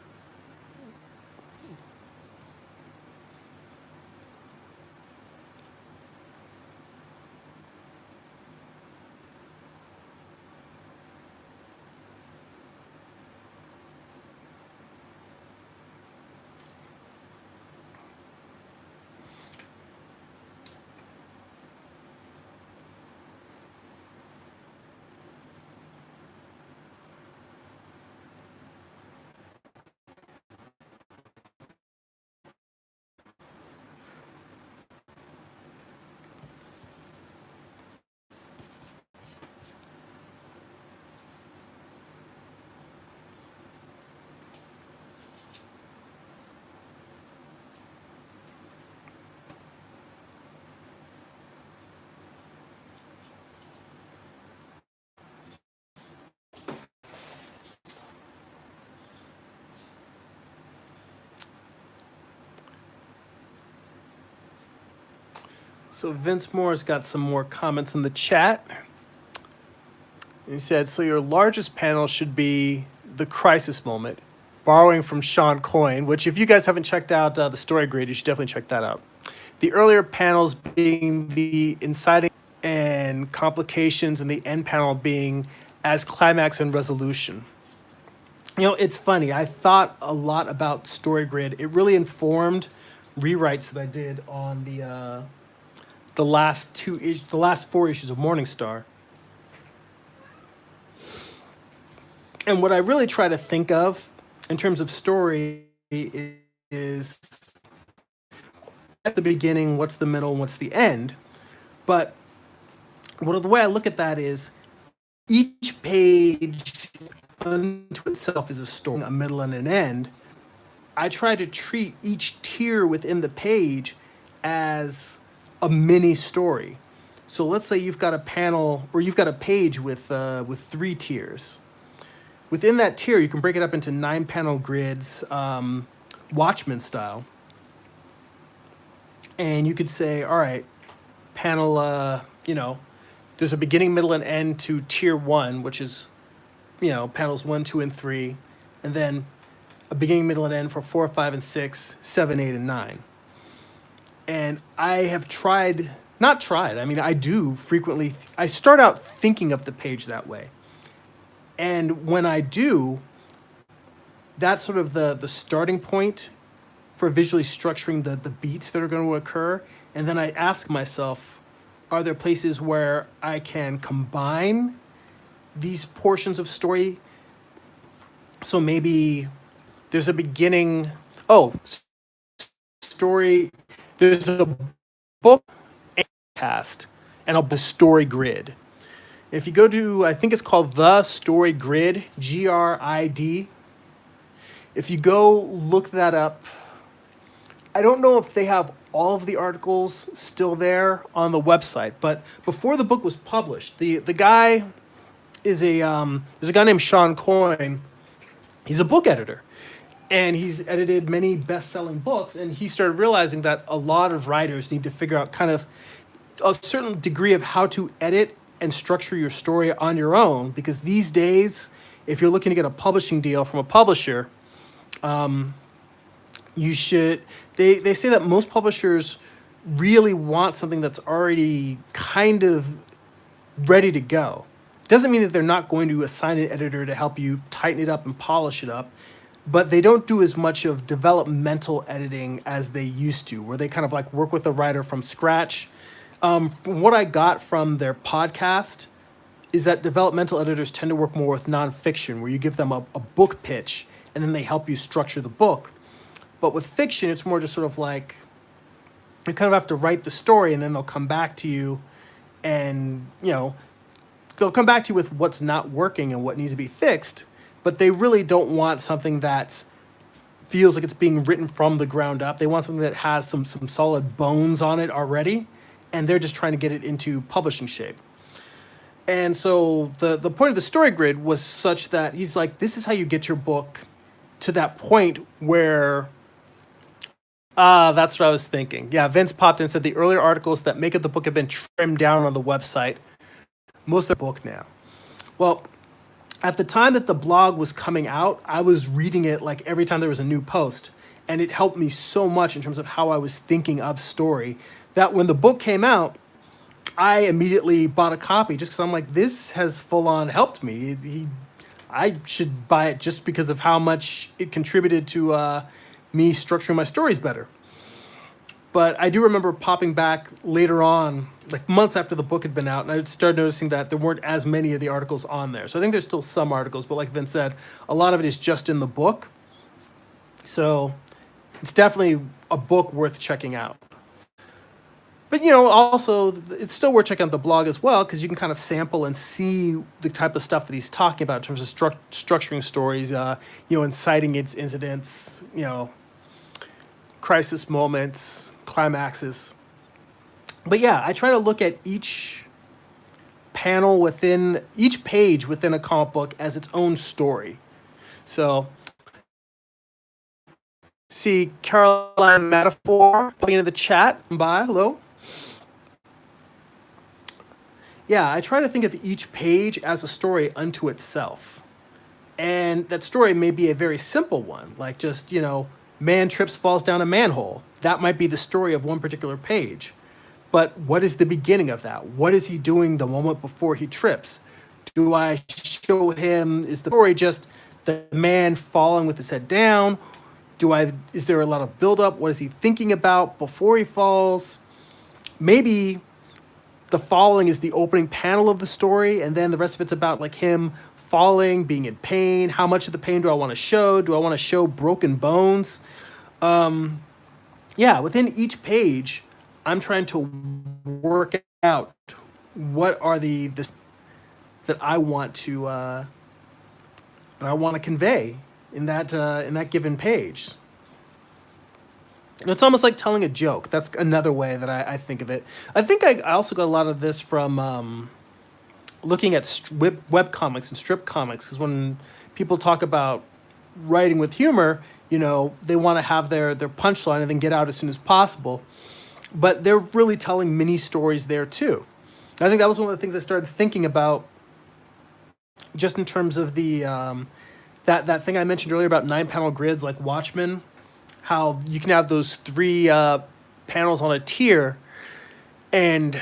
So Vince Moore's got some more comments in the chat. He said, so your largest panel should be the crisis moment, borrowing from Sean Coyne, which if you guys haven't checked out the story grid, you should definitely check that out. The earlier panels being the inciting and complications, and the end panel being as climax and resolution. It's funny. I thought a lot about story grid. It really informed rewrites that I did on the last 4 issues of Morningstar. And what I really try to think of in terms of story is at the beginning, what's the middle, and what's the end. But the way I look at that is each page unto itself is a story, a middle and an end. I try to treat each tier within the page as a mini story. So let's say you've got a panel or you've got a page with 3 tiers. Within that tier, you can break it up into 9 panel grids, Watchmen style. And you could say, all right, panel, there's a beginning, middle, and end to tier 1, which is, panels 1, 2, and 3. And then a beginning, middle, and end for 4, 5, and 6, 7, 8, and 9. And I have I do frequently, I start out thinking of the page that way. And when I do, that's sort of the starting point for visually structuring the beats that are going to occur. And then I ask myself, are there places where I can combine these portions of story? So maybe there's a beginning, story, there's a book and cast and the story grid. If you go to, I think it's called The Story Grid, GRID. If you go look that up, I don't know if they have all of the articles still there on the website, but before the book was published, the guy is there's a guy named Sean Coyne. He's a book editor, and he's edited many best-selling books, and he started realizing that a lot of writers need to figure out kind of a certain degree of how to edit and structure your story on your own, because these days, if you're looking to get a publishing deal from a publisher, you should, they say that most publishers really want something that's already kind of ready to go. Doesn't mean that they're not going to assign an editor to help you tighten it up and polish it up, but they don't do as much of developmental editing as they used to, where they kind of like work with a writer from scratch. From what I got from their podcast is that developmental editors tend to work more with nonfiction, where you give them a book pitch and then they help you structure the book. But with fiction, it's more just sort of like you kind of have to write the story, and then they'll come back to you and, they'll come back to you with what's not working and what needs to be fixed. But they really don't want something that feels like it's being written from the ground up. They want something that has some solid bones on it already, and they're just trying to get it into publishing shape. And so the point of the story grid was such that he's like, this is how you get your book to that point where, that's what I was thinking. Yeah, Vince popped in and said the earlier articles that make up the book have been trimmed down on the website. Most of the book now. Well, at the time that the blog was coming out, I was reading it like every time there was a new post. And it helped me so much in terms of how I was thinking of story, that when the book came out, I immediately bought a copy just because I'm like, this has full on helped me. I should buy it just because of how much it contributed to me structuring my stories better. But I do remember popping back later on, like months after the book had been out, and I started noticing that there weren't as many of the articles on there. So I think there's still some articles, but like Vince said, a lot of it is just in the book. So it's definitely a book worth checking out. But, also, it's still worth checking out the blog as well, because you can kind of sample and see the type of stuff that he's talking about in terms of structuring stories, inciting its incidents, crisis moments, climaxes. But yeah, I try to look at each panel within, each page within a comic book as its own story. So, see Caroline Metaphor popping into the chat. Bye, hello. Yeah, I try to think of each page as a story unto itself. And that story may be a very simple one, like just, man trips, falls down a manhole. That might be the story of one particular page. But what is the beginning of that? What is he doing the moment before he trips? Do I show him, is the story just the man falling with his head down? Is there a lot of buildup? What is he thinking about before he falls? Maybe the falling is the opening panel of the story, and then the rest of it's about like him falling, being in pain. How much of the pain do I want to show? Do I want to show broken bones? Within each page, I'm trying to work out what are this that I want to convey in that given page. And it's almost like telling a joke. That's another way that I think of it. I think I also got a lot of this from looking at web comics and strip comics. Because when people talk about writing with humor, they want to have their punchline and then get out as soon as possible. But they're really telling mini stories there too. I think that was one of the things I started thinking about, just in terms of the that thing I mentioned earlier about 9-panel grids like Watchmen. How you can have those three panels on a tier, and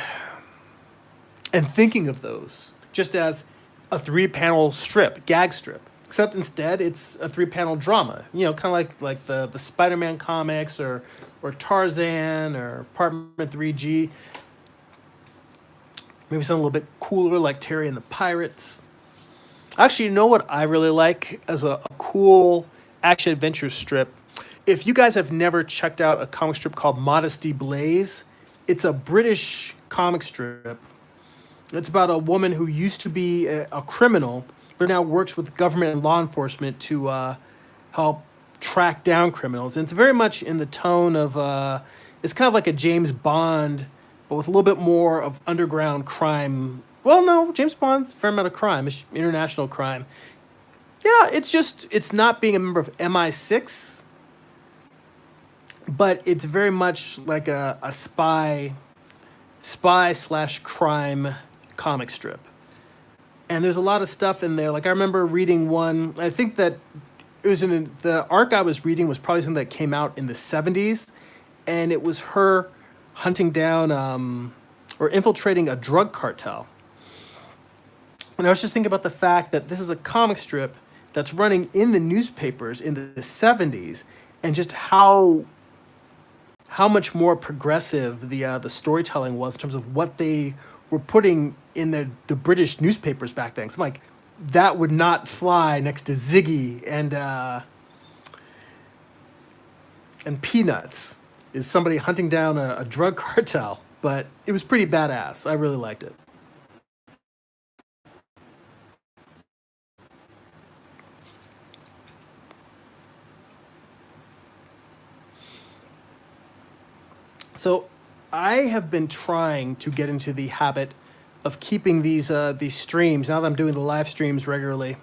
thinking of those just as a 3-panel strip, gag strip. Except instead, it's a 3-panel drama. Kind of like the Spider-Man comics or Tarzan or Apartment 3G. Maybe something a little bit cooler like Terry and the Pirates. Actually, you know what I really like as a cool action adventure strip? If you guys have never checked out a comic strip called Modesty Blaze, it's a British comic strip. It's about a woman who used to be a criminal, but now works with government and law enforcement to help track down criminals. And it's very much in the tone of, it's kind of like a James Bond, but with a little bit more of underground crime. Well, no, James Bond's a fair amount of crime. It's international crime. Yeah, it's not being a member of MI6, but it's very much like a spy slash crime comic strip. And there's a lot of stuff in there. Like I remember reading one, I think that it was in the arc I was reading was probably something that came out in the 70s, and it was her hunting down or infiltrating a drug cartel. And I was just thinking about the fact that this is a comic strip that's running in the newspapers in the 70s, and just how much more progressive the storytelling was in terms of what they were putting in the British newspapers back then. So I'm like, that would not fly next to Ziggy and Peanuts. Is somebody hunting down a drug cartel, but it was pretty badass. I really liked it. So I have been trying to get into the habit of keeping these streams now that I'm doing the live streams regularly.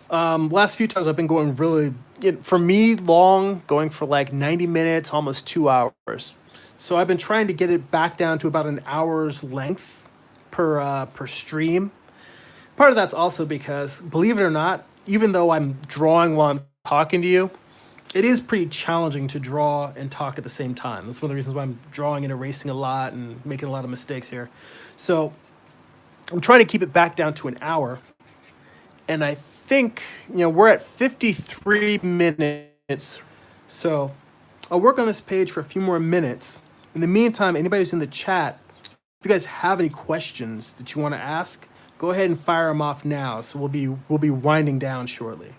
Last few times I've been going really, for me, long, going for like 90 minutes, almost 2 hours. So I've been trying to get it back down to about an hour's length per stream. Part of that's also because, believe it or not, even though I'm drawing while I'm talking to you, it is pretty challenging to draw and talk at the same time. That's one of the reasons why I'm drawing and erasing a lot and making a lot of mistakes here. So I'm trying to keep it back down to an hour. And I think, we're at 53 minutes. So I'll work on this page for a few more minutes. In the meantime, anybody who's in the chat, if you guys have any questions that you want to ask, go ahead and fire them off now. So we'll be winding down shortly.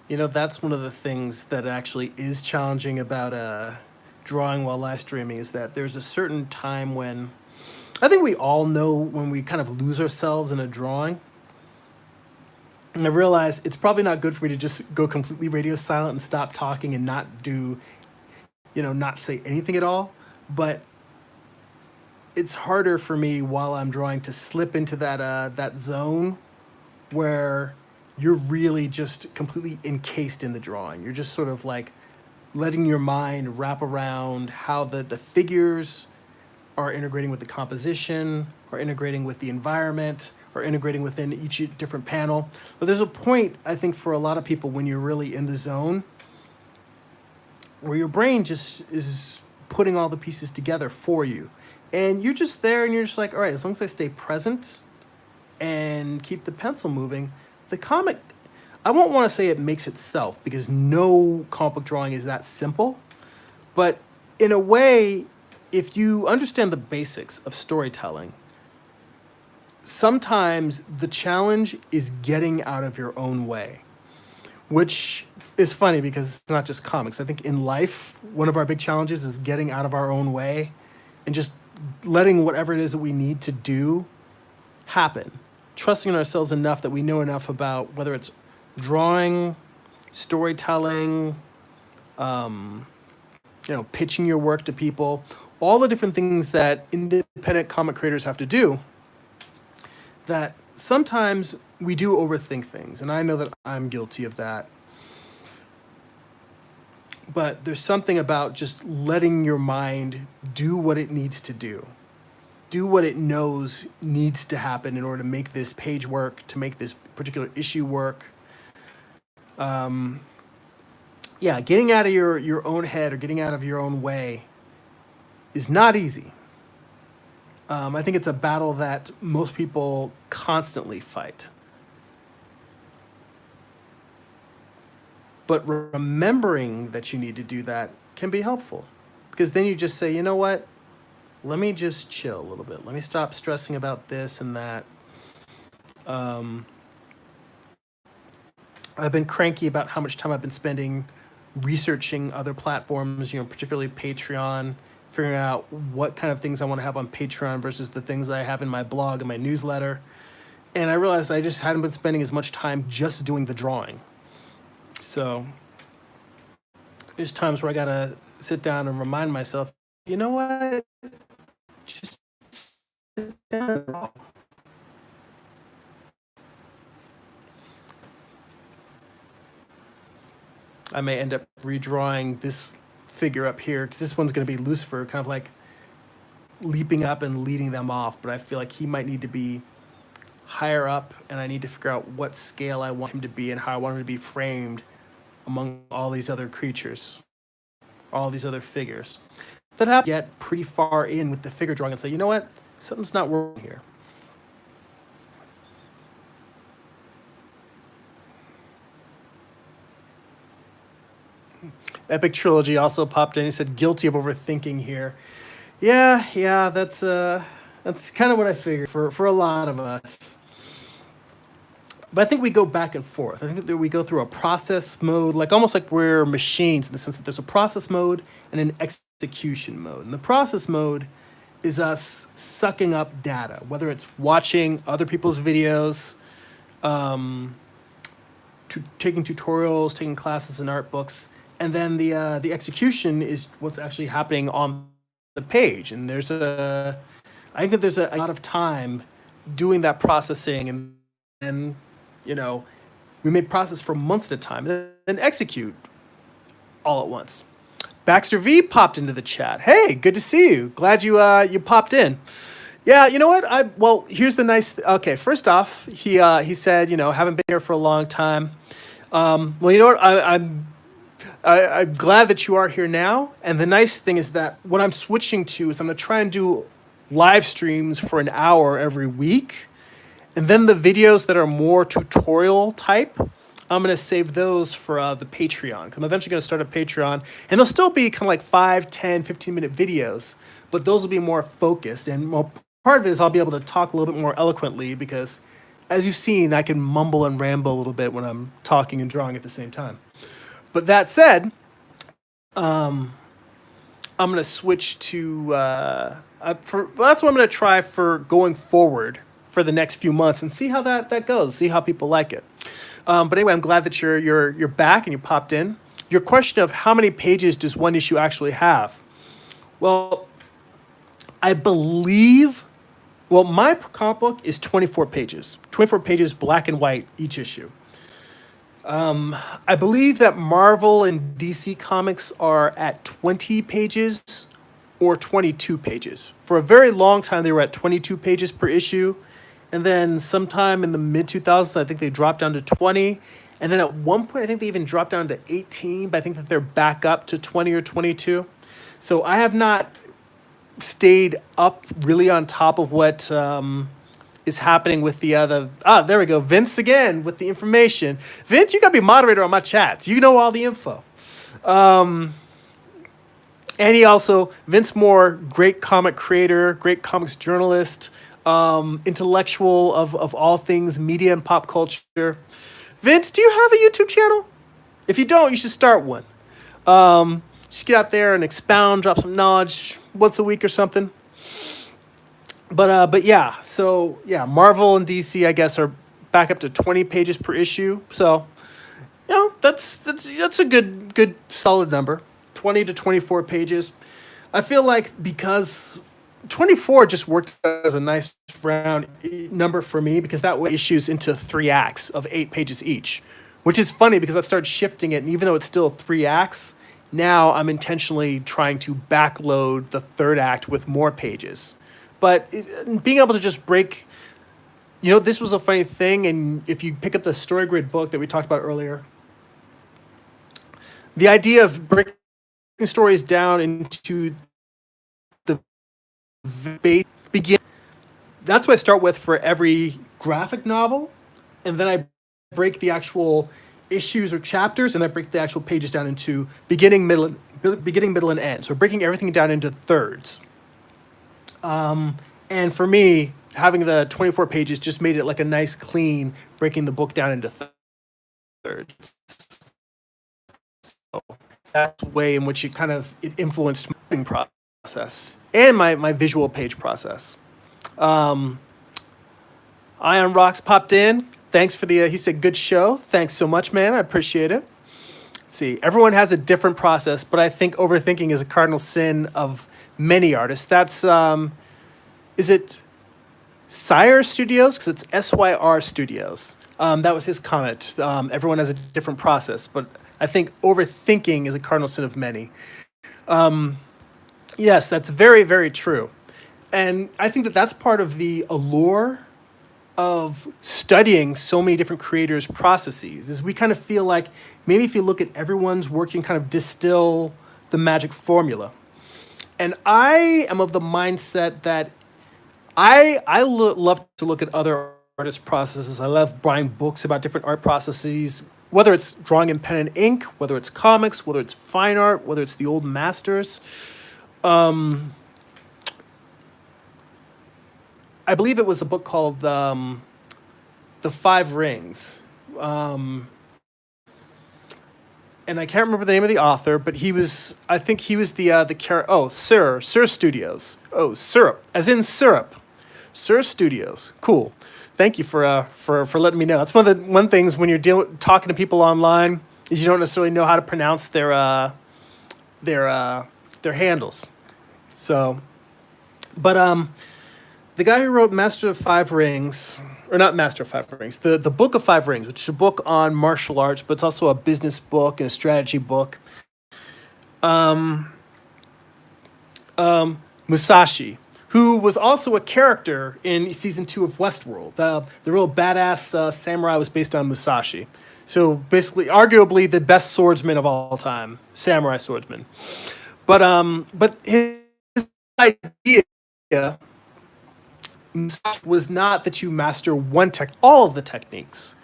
That's one of the things that actually is challenging about drawing while live streaming, is that there's a certain time when I think we all know when we kind of lose ourselves in a drawing. And I realize it's probably not good for me to just go completely radio silent and stop talking and not do, not say anything at all. But it's harder for me while I'm drawing to slip into that zone where you're really just completely encased in the drawing. You're just sort of like letting your mind wrap around how the figures are integrating with the composition, or integrating with the environment, or integrating within each different panel. But there's a point, I think, for a lot of people when you're really in the zone where your brain just is putting all the pieces together for you. And you're just there and you're just like, all right, as long as I stay present and keep the pencil moving, the comic, I won't want to say it makes itself because no comic book drawing is that simple. But in a way, if you understand the basics of storytelling, sometimes the challenge is getting out of your own way, which is funny because it's not just comics. I think in life, one of our big challenges is getting out of our own way and just letting whatever it is that we need to do happen. Trusting in ourselves enough that we know enough about whether it's drawing, storytelling, pitching your work to people, all the different things that independent comic creators have to do, that sometimes we do overthink things. And I know that I'm guilty of that. But there's something about just letting your mind do what it needs to do what it knows needs to happen in order to make this page work, to make this particular issue work. Getting out of your own head or getting out of your own way is not easy. I think it's a battle that most people constantly fight. But remembering that you need to do that can be helpful, because then you just say, you know what? Let me just chill a little bit. Let me stop stressing about this and that. I've been cranky about how much time I've been spending researching other platforms, particularly Patreon, figuring out what kind of things I want to have on Patreon versus the things I have in my blog and my newsletter. And I realized I just hadn't been spending as much time just doing the drawing. So there's times where I gotta sit down and remind myself, you know what? Just sit down and draw. I may end up redrawing this figure up here because this one's going to be Lucifer, kind of like leaping up and leading them off. But I feel like he might need to be higher up, and I need to figure out what scale I want him to be and how I want him to be framed among all these other creatures, all these other figures. That happens get pretty far in with the figure drawing and say, you know what, something's not working here. Epic Trilogy also popped in. He said, guilty of overthinking here. Yeah, that's kind of what I figured for a lot of us. But I think we go back and forth. I think that we go through a process mode, like almost like we're machines in the sense that there's a process mode and an execution mode. And the process mode is us sucking up data, whether it's watching other people's videos, taking tutorials, taking classes in art books, and then the execution is what's actually happening on the page. And I think that there's a lot of time doing that processing, and we may process for months at a time, and then execute all at once. Baxter V popped into the chat. Hey, good to see you. Glad you popped in. Yeah, you know what? Here's the nice. Okay, first off, he said, haven't been here for a long time. Well, you know what? I'm glad that you are here now. And the nice thing is that what I'm switching to is I'm going to try and do live streams for an hour every week. And then the videos that are more tutorial type, I'm going to save those for the Patreon. 'Cause I'm eventually going to start a Patreon. And they'll still be kind of like 5, 10, 15-minute videos. But those will be more focused. And part of it is I'll be able to talk a little bit more eloquently because, as you've seen, I can mumble and ramble a little bit when I'm talking and drawing at the same time. But that said, I'm going to switch to, that's what I'm going to try for going forward for the next few months and see how that goes, see how people like it. But anyway, I'm glad that you're back and you popped in. Your question of how many pages does one issue actually have? Well, I believe, my comic book is 24 pages. 24 pages, black and white, each issue. I believe that Marvel and DC Comics are at 20 pages or 22 pages. For a very long time, they were at 22 pages per issue. And then sometime in the mid-2000s, I think they dropped down to 20. And then at one point, I think they even dropped down to 18. But I think that they're back up to 20 or 22. So I have not stayed up really on top of what is happening with the other. Ah, there we go. Vince again with the information. Vince, you got to be moderator on my chats. You know all the info. And he also, Vince Moore, great comic creator, great comics journalist, intellectual of all things media and pop culture. Vince, do you have a YouTube channel? If you don't, you should start one. Just get out there and expound, drop some knowledge once a week or something. But yeah, so yeah, Marvel and DC, I guess, are back up to 20 pages per issue. So, that's a good solid number. 20 to 24 pages. I feel like because 24 just worked as a nice round number for me, because that way issues into 3 acts of 8 pages each, which is funny because I've started shifting it, and even though it's still 3 acts, now I'm intentionally trying to backload the 3rd act with more pages. But being able to just break, this was a funny thing, and if you pick up the Story Grid book that we talked about earlier, the idea of breaking stories down into the begin. That's what I start with for every graphic novel, and then I break the actual issues or chapters, and I break the actual pages down into beginning, middle, and end. So breaking everything down into thirds. And for me, having the 24 pages just made it like a nice clean breaking the book down into thirds. So that's the way in which it influenced my writing process and my visual page process. Ion Rocks popped in. Thanks for he said, good show. Thanks so much, man. I appreciate it. Let's see. Everyone has a different process, but I think overthinking is a cardinal sin of many artists. That's, is it Sire Studios? Because it's SYR Studios. That was his comment. Everyone has a different process, but I think overthinking is a cardinal sin of many. Yes, that's very, very true. And I think that that's part of the allure of studying so many different creators' processes, is we kind of feel like maybe if you look at everyone's work, you can kind of distill the magic formula. And I am of the mindset that I love to look at other artists' processes. I love buying books about different art processes, whether it's drawing in pen and ink, whether it's comics, whether it's fine art, whether it's the old masters. I believe it was a book called The Five Rings. And I can't remember the name of the author, but I think he was the Sir Studios. Oh, syrup, as in syrup. Sir Studios. Cool. Thank you for letting me know. That's one things when you're talking to people online is you don't necessarily know how to pronounce their handles. So, but the guy who wrote Master of Five Rings, or not Master of Five Rings, the Book of Five Rings, which is a book on martial arts, but it's also a business book and a strategy book. Musashi, who was also a character in season 2 of Westworld. The real badass samurai was based on Musashi. So basically, arguably the best swordsman of all time, samurai swordsman. But his idea was not that you master all of the techniques.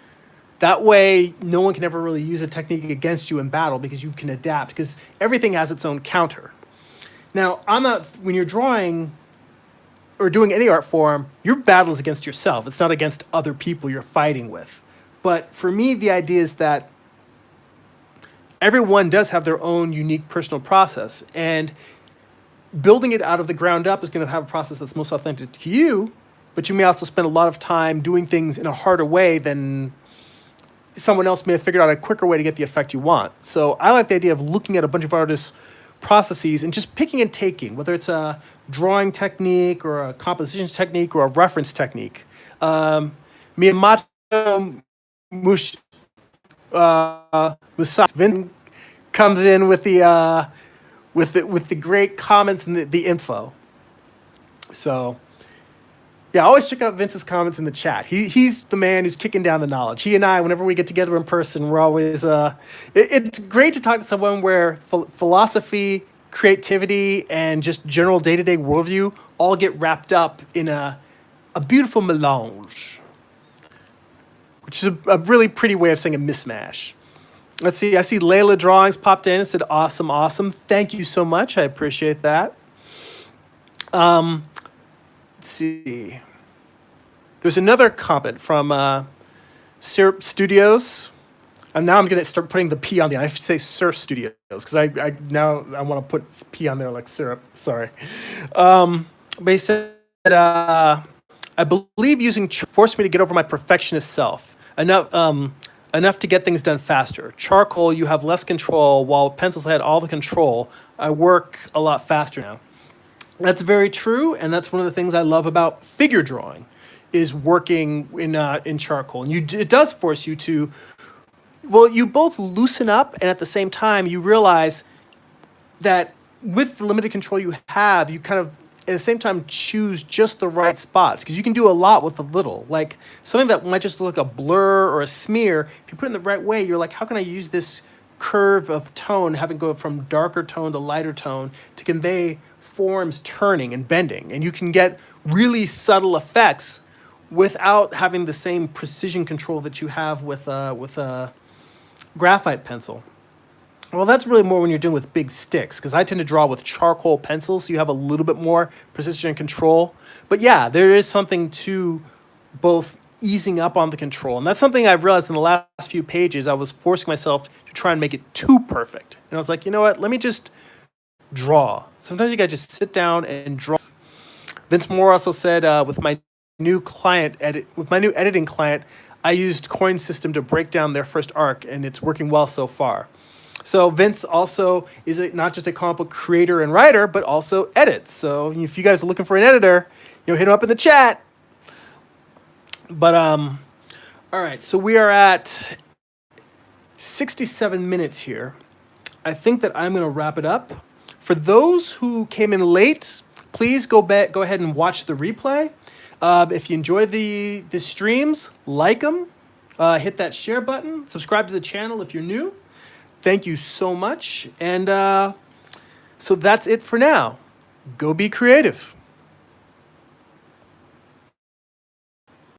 That way, no one can ever really use a technique against you in battle because you can adapt, because everything has its own counter. Now, when you're drawing or doing any art form, your battle is against yourself. It's not against other people you're fighting with. But for me, the idea is that everyone does have their own unique personal process, and building it out of the ground up is going to have a process that's most authentic to you, but you may also spend a lot of time doing things in a harder way than someone else may have figured out a quicker way to get the effect you want. So I like the idea of looking at a bunch of artists' processes and just picking and taking, whether it's a drawing technique or a composition technique or a reference technique. Miyamoto Musashi comes in with the great comments and the info. So yeah, always check out Vince's comments in the chat. He's the man who's kicking down the knowledge. He and I, whenever we get together in person, we're always it's great to talk to someone where philosophy, creativity and just general day-to-day worldview all get wrapped up in a beautiful melange, which is a really pretty way of saying a mismatch. Let's see. I see Layla Drawings popped in and said, awesome, awesome. Thank you so much. I appreciate that. Let's see. There's another comment from Syrup Studios. And now I'm going to start putting the P on the end. I have to say Syrup Studios because I want to put P on there like syrup. Sorry. But he said, I believe using forced me to get over my perfectionist self. Enough to get things done faster. Charcoal, you have less control, while pencils had all the control. I work a lot faster now. That's very true, and that's one of the things I love about figure drawing, is working in charcoal. And it does force you to, well, you both loosen up, and at the same time, you realize that with the limited control you have, you kind of, at the same time, choose just the right spots, because you can do a lot with a little. Like something that might just look like a blur or a smear, if you put it in the right way, you're like, how can I use this curve of tone, having go from darker tone to lighter tone, to convey forms turning and bending? And you can get really subtle effects without having the same precision control that you have with a graphite pencil. Well, that's really more when you're dealing with big sticks, because I tend to draw with charcoal pencils, so you have a little bit more precision and control. But yeah, there is something to both easing up on the control. And that's something I've realized in the last few pages. I was forcing myself to try and make it too perfect. And I was like, you know what? Let me just draw. Sometimes you got to just sit down and draw. Vince Moore also said, with my new editing client, I used Coin System to break down their first arc, and it's working well so far. So Vince also is not just a comic book creator and writer, but also edits. So if you guys are looking for an editor, hit him up in the chat. But all right, so we are at 67 minutes here. I think that I'm going to wrap it up. For those who came in late, please go ahead and watch the replay. If you enjoy the streams, like them, hit that share button, subscribe to the channel if you're new. Thank you so much. And so that's it for now. Go be creative.